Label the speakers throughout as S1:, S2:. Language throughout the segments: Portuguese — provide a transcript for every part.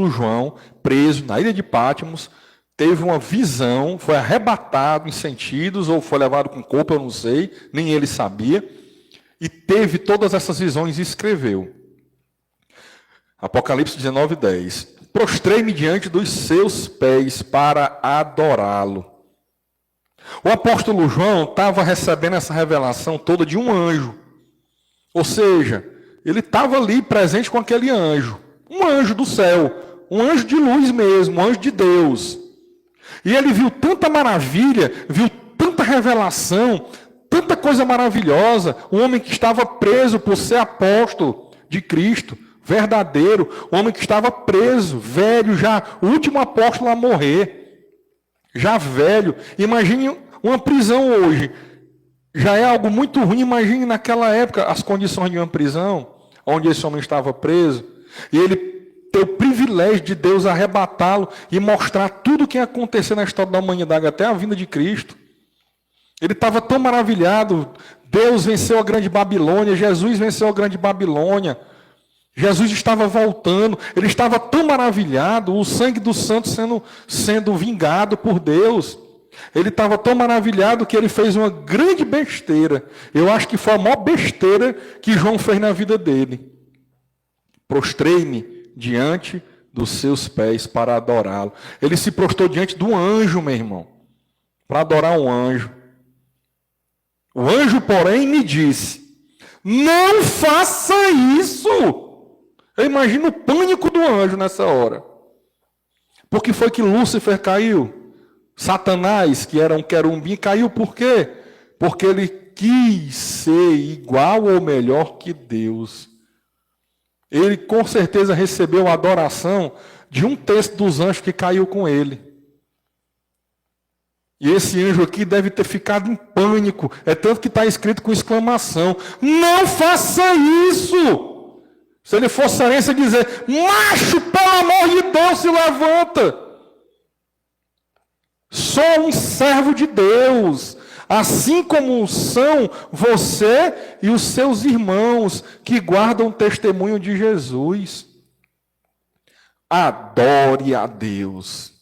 S1: João, preso na ilha de Patmos, teve uma visão, foi arrebatado em sentidos, ou foi levado com corpo, eu não sei, nem ele sabia, e teve todas essas visões e escreveu. Apocalipse 19:10. Prostrei-me diante dos seus pés para adorá-lo. O apóstolo João estava recebendo essa revelação toda de um anjo. Ou seja, ele estava ali presente com aquele anjo. Um anjo do céu, um anjo de luz mesmo, um anjo de Deus. E ele viu tanta maravilha, viu tanta revelação, tanta coisa maravilhosa. Um homem que estava preso por ser apóstolo de Cristo, verdadeiro. Um homem que estava preso, velho já, o último apóstolo a morrer. Já velho. Imagine uma prisão hoje. Já é algo muito ruim. Imagine naquela época as condições de uma prisão, onde esse homem estava preso. E ele ter o privilégio de Deus arrebatá-lo e mostrar tudo o que ia acontecer na história da humanidade, até a vinda de Cristo. Ele estava tão maravilhado. Deus venceu a grande Babilônia, Jesus venceu a grande Babilônia. Jesus estava voltando, ele estava tão maravilhado, o sangue dos santos sendo vingado por Deus. Ele estava tão maravilhado que ele fez uma grande besteira. Eu acho que foi a maior besteira que João fez na vida dele. Prostrei-me diante dos seus pés para adorá-lo. Ele se prostrou diante de um anjo, meu irmão, para adorar um anjo. O anjo, porém, me disse: não faça isso. Eu imagino o pânico do anjo nessa hora. Por que foi que Lúcifer caiu? Satanás, que era um querubim, caiu por quê? Porque ele quis ser igual ou melhor que Deus. Ele com certeza recebeu a adoração de um terço dos anjos que caiu com ele. E esse anjo aqui deve ter ficado em pânico. É tanto que está escrito com exclamação: não faça isso! Se ele fosse cearense, dizer: macho, pelo amor de Deus, se levanta. Sou um servo de Deus, assim como são você e os seus irmãos que guardam o testemunho de Jesus. Adore a Deus.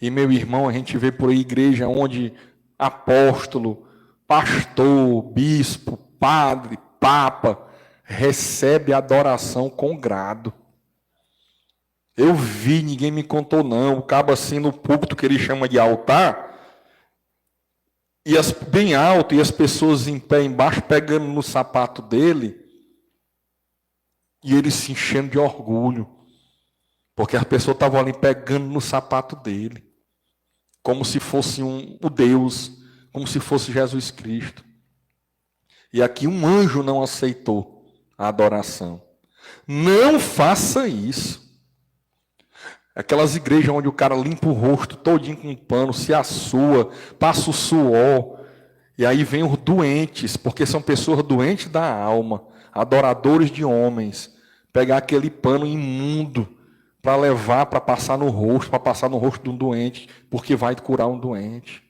S1: E meu irmão, a gente vê por aí igreja onde apóstolo, pastor, bispo, padre, papa recebe adoração com grado. Eu vi, ninguém me contou não, o cabo assim no púlpito que ele chama de altar, e bem alto, e as pessoas em pé embaixo pegando no sapato dele, e ele se enchendo de orgulho, porque as pessoas estavam ali pegando no sapato dele, como se fosse o Deus, como se fosse Jesus Cristo. E aqui um anjo não aceitou a adoração. Não faça isso. Aquelas igrejas onde o cara limpa o rosto todinho com um pano, se assua, passa o suor, e aí vem os doentes, porque são pessoas doentes da alma, adoradores de homens, pegar aquele pano imundo para levar, para passar no rosto de um doente, porque vai curar um doente.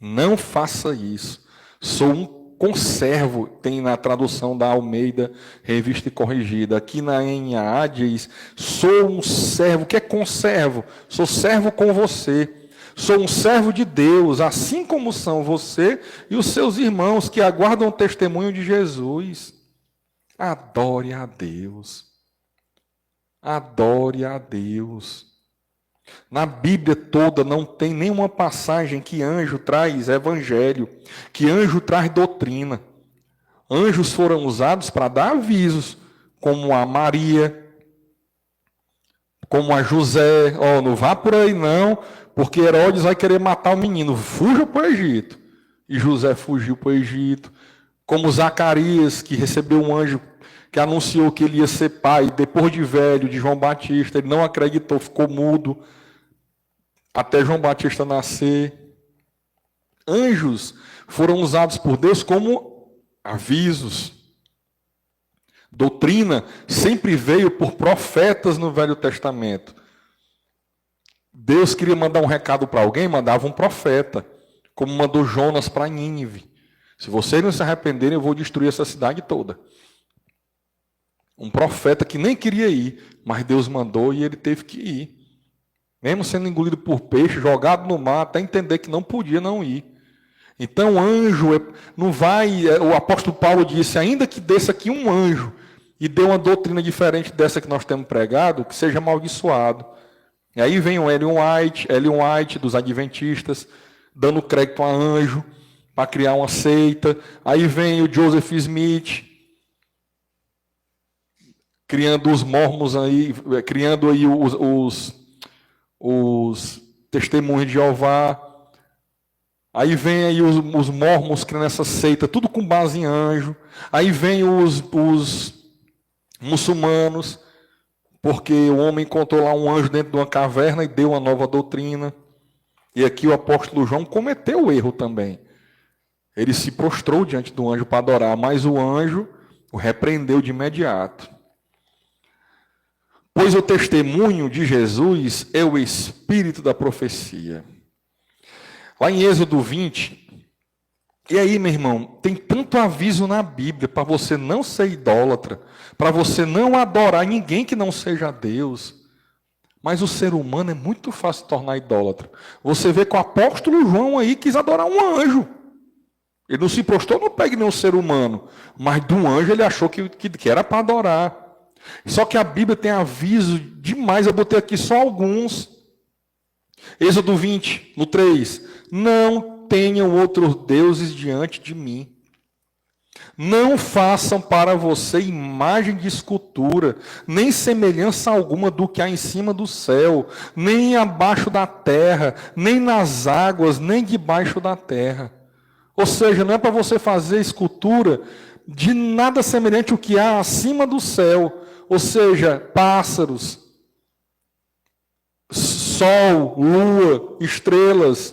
S1: Não faça isso. Sou um conservo, tem na tradução da Almeida, Revista e Corrigida. Aqui na NAA diz: sou um servo. O que é conservo? Sou servo com você. Sou um servo de Deus, assim como são você e os seus irmãos que aguardam o testemunho de Jesus. Adore a Deus. Adore a Deus. Na Bíblia toda não tem nenhuma passagem que anjo traz evangelho, que anjo traz doutrina. Anjos foram usados para dar avisos, como a Maria, como a José: não vá por aí não, porque Herodes vai querer matar o menino, fuja para o Egito. E José fugiu para o Egito. Como Zacarias, que recebeu um anjo que anunciou que ele ia ser pai, depois de velho, de João Batista, ele não acreditou, ficou mudo, até João Batista nascer. Anjos foram usados por Deus como avisos. Doutrina sempre veio por profetas no Velho Testamento. Deus queria mandar um recado para alguém, mandava um profeta, como mandou Jonas para Nínive: se vocês não se arrependerem, eu vou destruir essa cidade toda. Um profeta que nem queria ir, mas Deus mandou e ele teve que ir. Mesmo sendo engolido por peixe, jogado no mar, até entender que não podia não ir. Então, anjo não vai. O apóstolo Paulo disse: ainda que desça aqui um anjo e dê uma doutrina diferente dessa que nós temos pregado, que seja amaldiçoado. E aí vem o Ellen White dos Adventistas, dando crédito a anjo, para criar uma seita. Aí vem o Joseph Smith, criando os mormons aí, criando aí os testemunhos de Jeová. Aí vem aí os mormons criando essa seita, tudo com base em anjo. Aí vem os muçulmanos, porque o homem encontrou lá um anjo dentro de uma caverna e deu uma nova doutrina. E aqui o apóstolo João cometeu o erro também. Ele se prostrou diante do anjo para adorar, mas o anjo o repreendeu de imediato. Pois o testemunho de Jesus é o espírito da profecia. Lá em Êxodo 20, e aí, meu irmão, tem tanto aviso na Bíblia para você não ser idólatra, para você não adorar ninguém que não seja Deus. Mas o ser humano é muito fácil tornar idólatra. Você vê que o apóstolo João aí quis adorar um anjo. Ele não se prostrou no pé de nenhum ser humano, mas do anjo ele achou que era para adorar. Só que a Bíblia tem aviso demais, eu botei aqui só alguns. Êxodo 20, no 3. Não tenham outros deuses diante de mim. Não façam para você imagem de escultura, nem semelhança alguma do que há em cima do céu, nem abaixo da terra, nem nas águas, nem debaixo da terra. Ou seja, não é para você fazer escultura de nada semelhante ao que há acima do céu. Ou seja, pássaros, sol, lua, estrelas.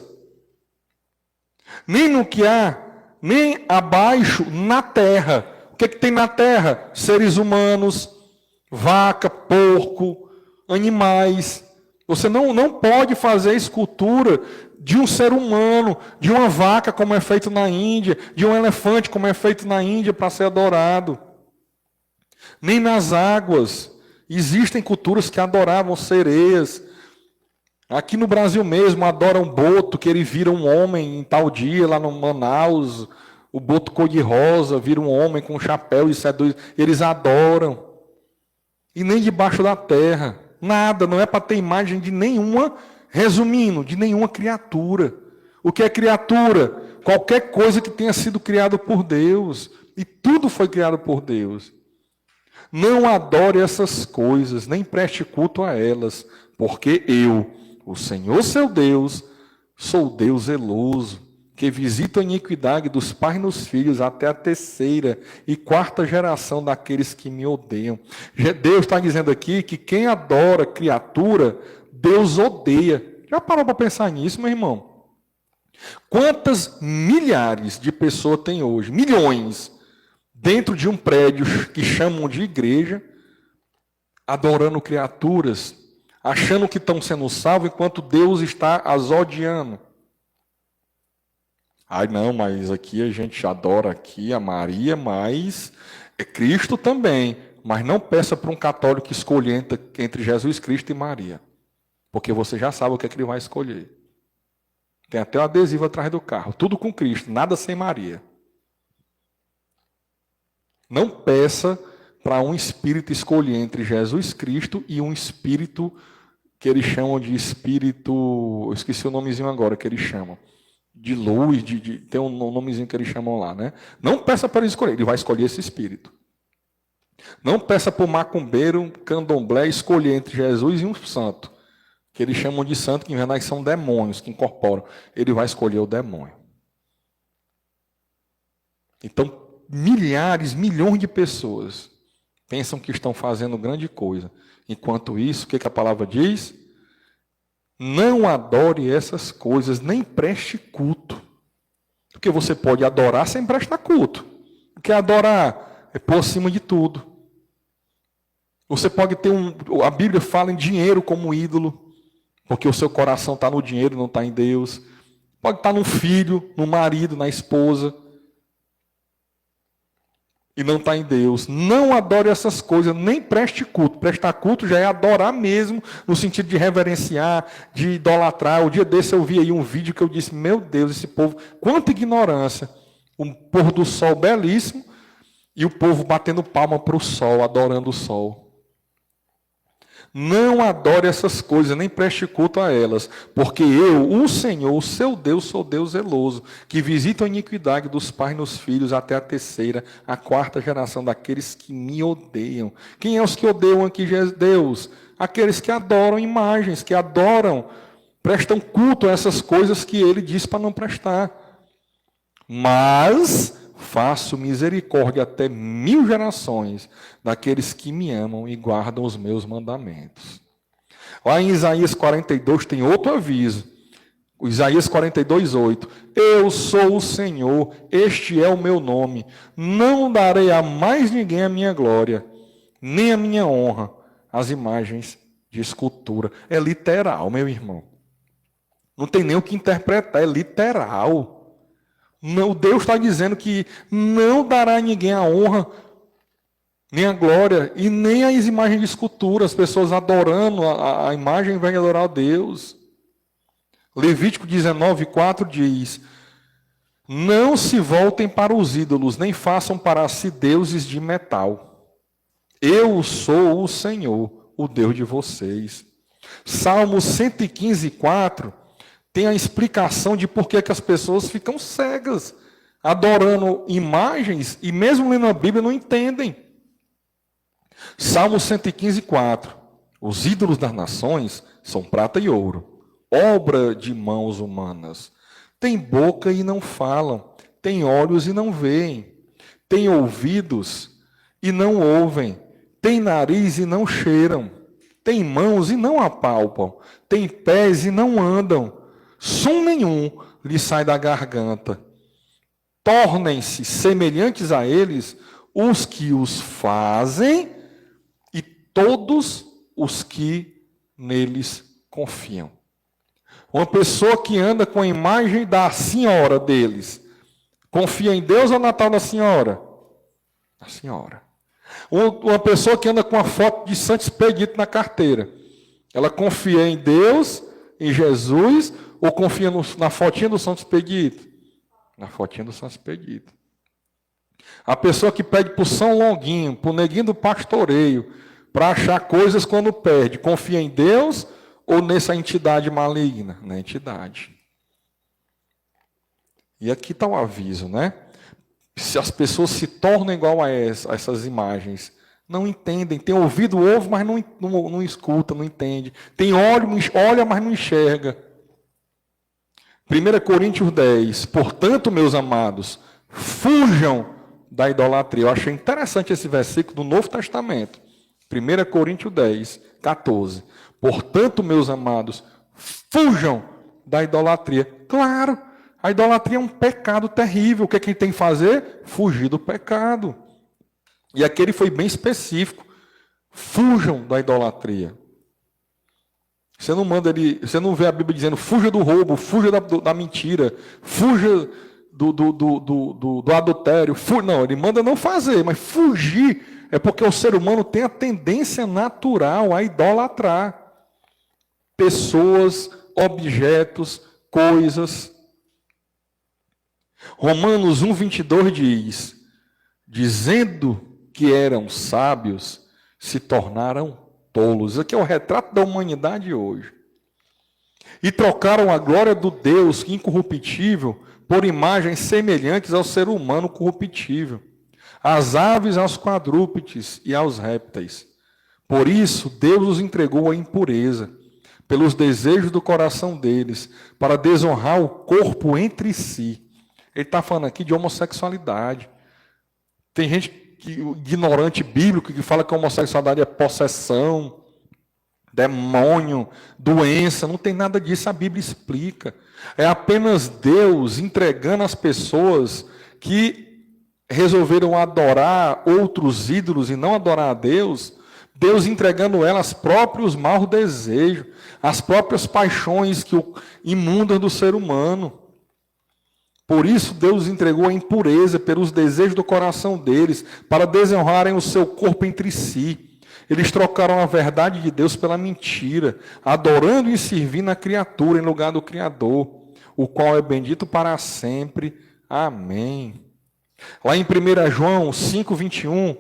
S1: Nem no que há, nem abaixo na terra. O que tem na terra? Seres humanos, vaca, porco, animais. Você não pode fazer escultura de um ser humano, de uma vaca, como é feito na Índia, de um elefante, como é feito na Índia, para ser adorado. Nem nas águas. Existem culturas que adoravam sereias. Aqui no Brasil mesmo, adoram boto, que ele vira um homem em tal dia, lá no Manaus. O boto cor-de-rosa vira um homem com um chapéu e seduz. Eles adoram. E nem debaixo da terra. Nada, não é para ter imagem de nenhuma, resumindo, de nenhuma criatura. O que é criatura? Qualquer coisa que tenha sido criado por Deus. E tudo foi criado por Deus. Não adore essas coisas, nem preste culto a elas, porque eu, o Senhor seu Deus, sou Deus zeloso, que visita a iniquidade dos pais nos filhos até a 3ª e 4ª geração daqueles que me odeiam. Deus está dizendo aqui que quem adora criatura, Deus odeia. Já parou para pensar nisso, meu irmão? Quantas milhares de pessoas tem hoje? Milhões. Dentro de um prédio que chamam de igreja, adorando criaturas, achando que estão sendo salvos enquanto Deus está as odiando. Ai, não, mas aqui a gente adora aqui a Maria, mas é Cristo também. Mas não peça para um católico escolher entre Jesus Cristo e Maria, porque você já sabe o que é que ele vai escolher. Tem até o adesivo atrás do carro, tudo com Cristo, nada sem Maria. Não peça para um espírito escolher entre Jesus Cristo e um espírito que eles chamam de espírito... Eu esqueci o nomezinho agora que eles chamam. De luz, tem um nomezinho que eles chamam lá, né? Não peça para ele escolher, ele vai escolher esse espírito. Não peça para o macumbeiro, um candomblé, escolher entre Jesus e um santo, que eles chamam de santo, que em verdade são demônios que incorporam. Ele vai escolher o demônio. Então, milhares, milhões de pessoas pensam que estão fazendo grande coisa. Enquanto isso, o que a palavra diz? Não adore essas coisas, nem preste culto. Porque você pode adorar sem prestar culto. Porque adorar é por cima de tudo. Você pode ter a Bíblia fala em dinheiro como ídolo, porque o seu coração está no dinheiro, não está em Deus. Pode estar no filho, no marido, na esposa. e não está em Deus. Não adore essas coisas, nem preste culto. Prestar culto já é adorar mesmo, no sentido de reverenciar, de idolatrar. O dia desse eu vi aí um vídeo que eu disse, meu Deus, esse povo, quanta ignorância. Um pôr do sol belíssimo e o povo batendo palma para o sol, adorando o sol. Não adore essas coisas, nem preste culto a elas, porque eu, o Senhor, o seu Deus, sou Deus zeloso, que visita a iniquidade dos pais nos filhos até a terceira, a quarta geração daqueles que me odeiam. Quem é os que odeiam aqui, Deus? Aqueles que adoram imagens, que adoram, prestam culto a essas coisas que ele diz para não prestar. Mas faço misericórdia até 1000 gerações daqueles que me amam e guardam os meus mandamentos. Lá em Isaías 42 tem outro aviso. Isaías 42, 8. Eu sou o Senhor, este é o meu nome. Não darei a mais ninguém a minha glória, nem a minha honra, as imagens de escultura. É literal, meu irmão. Não tem nem o que interpretar, é literal. Não, Deus está dizendo que não dará a ninguém a honra, nem a glória, e nem as imagens de escultura, as pessoas adorando a imagem em vez de adorar a Deus. Levítico 19, 4 diz, não se voltem para os ídolos, nem façam para si deuses de metal. Eu sou o Senhor, o Deus de vocês. Salmo 115, 4 tem a explicação de por que as pessoas ficam cegas, adorando imagens, e mesmo lendo a Bíblia não entendem. Salmo 115, 4. Os ídolos das nações são prata e ouro, obra de mãos humanas. Têm boca e não falam, têm olhos e não veem, têm ouvidos e não ouvem, têm nariz e não cheiram, têm mãos e não apalpam, têm pés e não andam. Som nenhum lhe sai da garganta. Tornem-se semelhantes a eles os que os fazem e todos os que neles confiam. Uma pessoa que anda com a imagem da senhora deles, confia em Deus ou na tal da senhora? A senhora. Uma pessoa que anda com a foto de Santo Expedito na carteira, ela confia em Deus, em Jesus, ou confia na fotinha do Santo Expedito? Na fotinha do Santo Expedito. A pessoa que pede para o São Longuinho, para o neguinho do pastoreio, para achar coisas quando perde, confia em Deus ou nessa entidade maligna? Na entidade. E aqui está o aviso, né? Se as pessoas se tornam igual a essas imagens, não entendem, tem ouvido, ouve, mas não escuta, não entende. Tem olho, olha, mas não enxerga. 1 Coríntios 10, portanto, meus amados, fujam da idolatria. Eu achei interessante esse versículo do Novo Testamento. 1 Coríntios 10, 14. Portanto, meus amados, fujam da idolatria. Claro, a idolatria é um pecado terrível. O que é que tem que fazer? Fugir do pecado. E aqui ele foi bem específico. Fujam da idolatria. Você não vê a Bíblia dizendo fuja do roubo, fuja da mentira, fuja do adultério. Não, ele manda não fazer, mas fugir é porque o ser humano tem a tendência natural a idolatrar pessoas, objetos, coisas. Romanos 1:22 diz, dizendo que eram sábios, se tornaram tolos. Aqui é o retrato da humanidade hoje. E trocaram a glória do Deus incorruptível por imagens semelhantes ao ser humano corruptível, às aves, aos quadrúpedes e aos répteis. Por isso, Deus os entregou à impureza, pelos desejos do coração deles, para desonrar o corpo entre si. Ele está falando aqui de homossexualidade. Tem gente ignorante bíblico que fala que a homossexualidade é possessão, demônio, doença. Não tem nada disso, a Bíblia explica. É apenas Deus entregando as pessoas que resolveram adorar outros ídolos e não adorar a Deus, Deus entregando elas próprios maus desejos, as próprias paixões imundas do ser humano. Por isso Deus entregou a impureza pelos desejos do coração deles, para desonrarem o seu corpo entre si. Eles trocaram a verdade de Deus pela mentira, adorando e servindo a criatura em lugar do Criador, o qual é bendito para sempre. Amém. Lá em 1 João 5,21,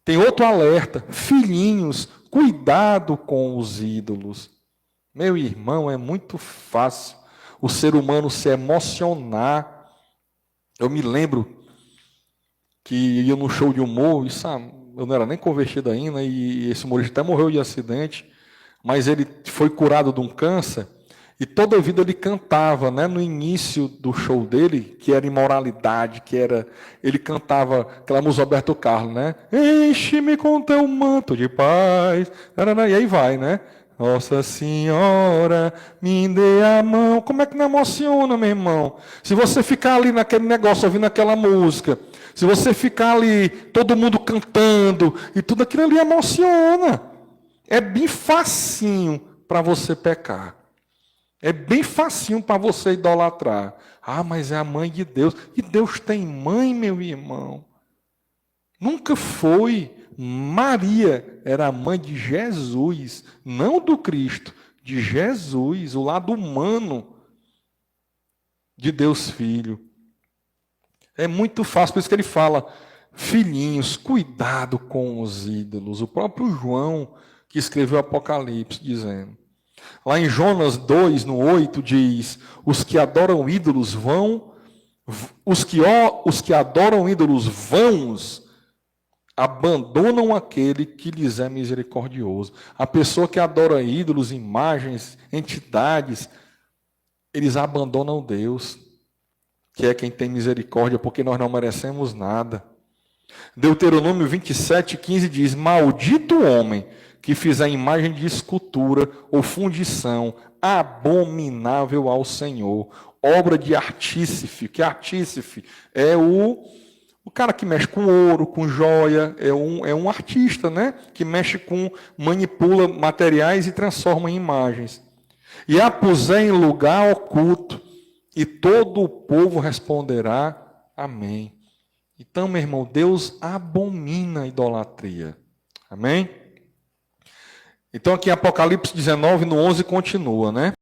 S1: tem outro alerta. Filhinhos, cuidado com os ídolos. Meu irmão, é muito fácil o ser humano se emocionar. Eu me lembro que ia num show de humor, eu não era nem convertido ainda, e esse humorista até morreu de acidente, mas ele foi curado de um câncer, e toda a vida ele cantava, né, no início do show dele, que era imoralidade, ele cantava aquela música Roberto Carlos, né? Enche-me com teu manto de paz, e aí vai, né? Nossa Senhora, me dê a mão. Como é que não emociona, meu irmão? Se você ficar ali naquele negócio, ouvindo aquela música, se você ficar ali, todo mundo cantando, e tudo aquilo ali emociona. É bem facinho para você pecar. É bem facinho para você idolatrar. Ah, mas é a mãe de Deus. E Deus tem mãe, meu irmão? Nunca foi. Maria era a mãe de Jesus, não do Cristo, de Jesus, o lado humano de Deus Filho. É muito fácil, por isso que ele fala, filhinhos, cuidado com os ídolos. O próprio João, que escreveu o Apocalipse, dizendo. Lá em Jonas 2, no 8, diz, os que adoram ídolos os que adoram ídolos vãos, abandonam aquele que lhes é misericordioso. A pessoa que adora ídolos, imagens, entidades, eles abandonam Deus, que é quem tem misericórdia, porque nós não merecemos nada. Deuteronômio 27:15 diz, maldito o homem que fizer imagem de escultura ou fundição abominável ao Senhor, obra de artífice, que artífice é o cara que mexe com ouro, com joia, é um artista, né? Que manipula materiais e transforma em imagens. E a puser em lugar oculto, e todo o povo responderá, amém. Então, meu irmão, Deus abomina a idolatria. Amém? Então, aqui em Apocalipse 19, no 11, continua, né?